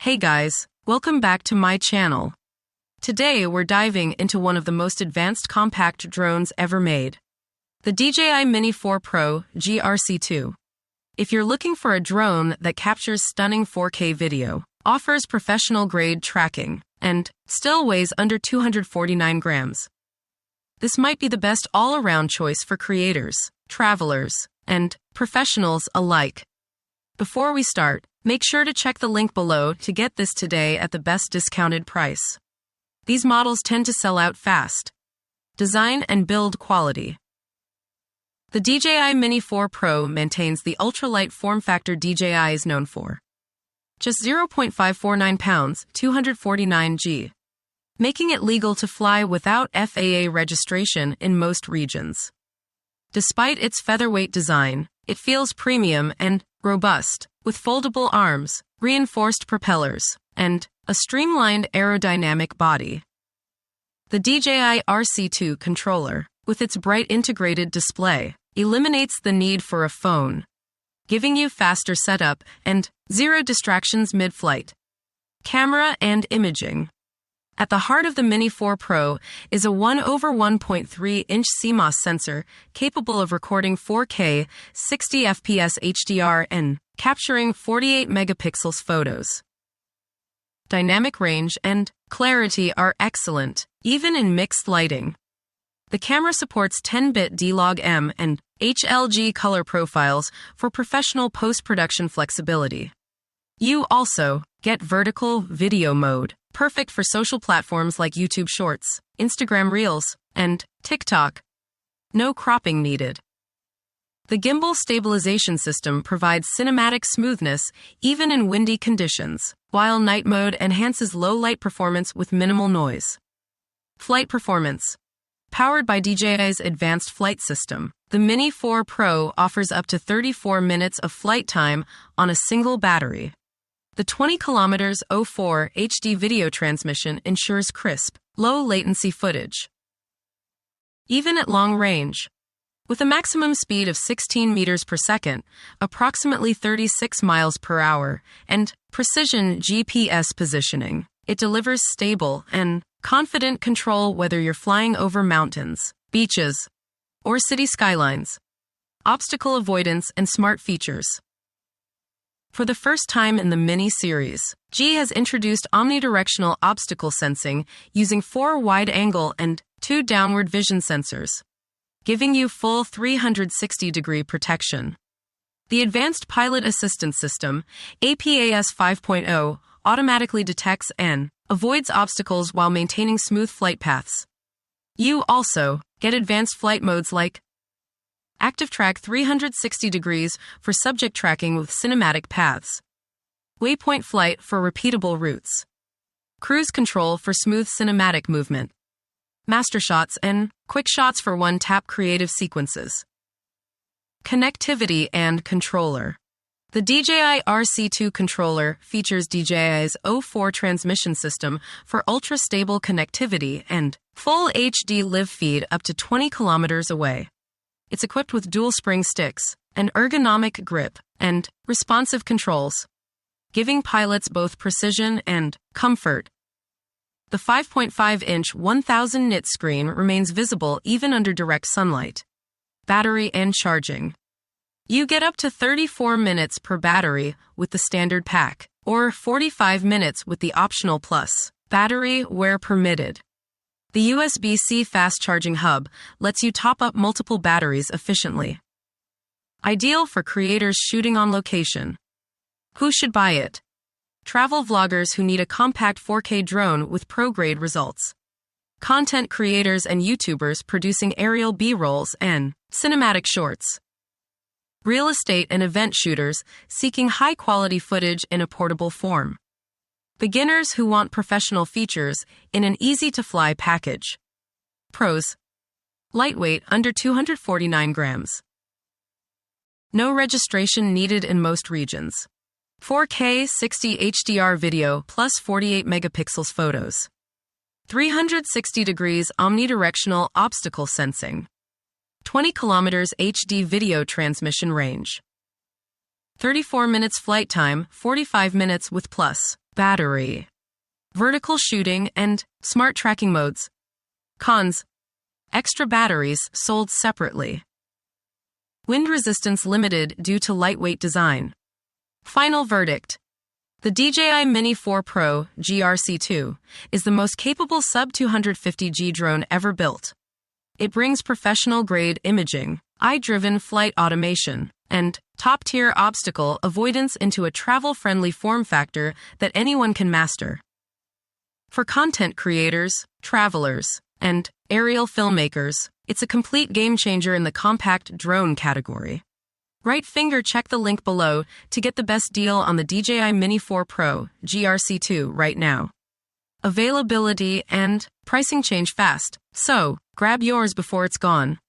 Hey guys, welcome back to my channel. Today we're diving into one of the most advanced compact drones ever made. The DJI Mini 4 Pro GRC2. If you're looking for a drone that captures stunning 4K video, offers professional-grade tracking, and still weighs under 249 grams, this might be the best all-around choice for creators, travelers, and professionals alike. Before we start, make sure to check the link below to get this today at the best discounted price. These models tend to sell out fast. Design and build quality. The DJI Mini 4 Pro maintains the ultralight form factor DJI is known for. Just 0.549 pounds, 249 g, making it legal to fly without FAA registration in most regions. Despite its featherweight design, it feels premium and robust, with foldable arms, reinforced propellers, and a streamlined aerodynamic body. The DJI RC2 controller, with its bright integrated display, eliminates the need for a phone, giving you faster setup and zero distractions mid-flight. Camera and imaging. At the heart of the Mini 4 Pro is a 1/1.3-inch CMOS sensor capable of recording 4K 60 fps HDR and capturing 48 megapixels photos. Dynamic range and clarity are excellent, even in mixed lighting. The camera supports 10-bit D-Log-M and HLG color profiles for professional post-production flexibility. You also get vertical video mode, perfect for social platforms like YouTube Shorts, Instagram Reels, and TikTok. No cropping needed. The gimbal stabilization system provides cinematic smoothness even in windy conditions, while night mode enhances low-light performance with minimal noise. Flight performance. Powered by DJI's advanced flight system, the Mini 4 Pro offers up to 34 minutes of flight time on a single battery. The 20 km 04 HD video transmission ensures crisp, low-latency footage, even at long range. With a maximum speed of 16 meters per second, approximately 36 miles per hour, and precision GPS positioning, it delivers stable and confident control whether you're flying over mountains, beaches, or city skylines. Obstacle avoidance and smart features. For the first time in the Mini series, G has introduced omnidirectional obstacle sensing using 4 wide-angle and 2 downward vision sensors, giving you full 360-degree protection. The Advanced Pilot Assistance System, APAS 5.0, automatically detects and avoids obstacles while maintaining smooth flight paths. You also get advanced flight modes like Active Track 360 degrees for subject tracking with cinematic paths, Waypoint Flight for repeatable routes, Cruise Control for smooth cinematic movement, Master Shots and Quick Shots for one-tap creative sequences. Connectivity and controller. The DJI RC2 controller features DJI's 04 transmission system for ultra-stable connectivity and full HD live feed up to 20 kilometers away. It's equipped with dual spring sticks, an ergonomic grip, and responsive controls, giving pilots both precision and comfort. The 5.5-inch 1000 nit screen remains visible even under direct sunlight. Battery and charging. You get up to 34 minutes per battery with the standard pack, or 45 minutes with the optional plus battery where permitted. The USB-C fast charging hub lets you top up multiple batteries efficiently. Ideal for creators shooting on location. Who should buy it? Travel vloggers who need a compact 4K drone with pro-grade results. Content creators and YouTubers producing aerial B-rolls and cinematic shorts. Real estate and event shooters seeking high-quality footage in a portable form. Beginners who want professional features in an easy-to-fly package. Pros. Lightweight, under 249 grams. No registration needed in most regions. 4K 60 HDR video plus 48 megapixels photos. 360 degrees omnidirectional obstacle sensing. 20 kilometers HD video transmission range. 34 minutes flight time, 45 minutes with plus Battery. Vertical shooting and smart tracking modes. Cons. Extra batteries sold separately. Wind resistance limited due to lightweight design. Final verdict. The DJI Mini 4 Pro GRC2 is the most capable sub-250G drone ever built. It brings professional-grade imaging, eye-driven flight automation, and top-tier obstacle avoidance into a travel-friendly form factor that anyone can master. For content creators, travelers, and aerial filmmakers, it's a complete game-changer in the compact drone category. Right finger check the link below to get the best deal on the DJI Mini 4 Pro GRC2 right now. Availability and pricing change fast, so grab yours before it's gone.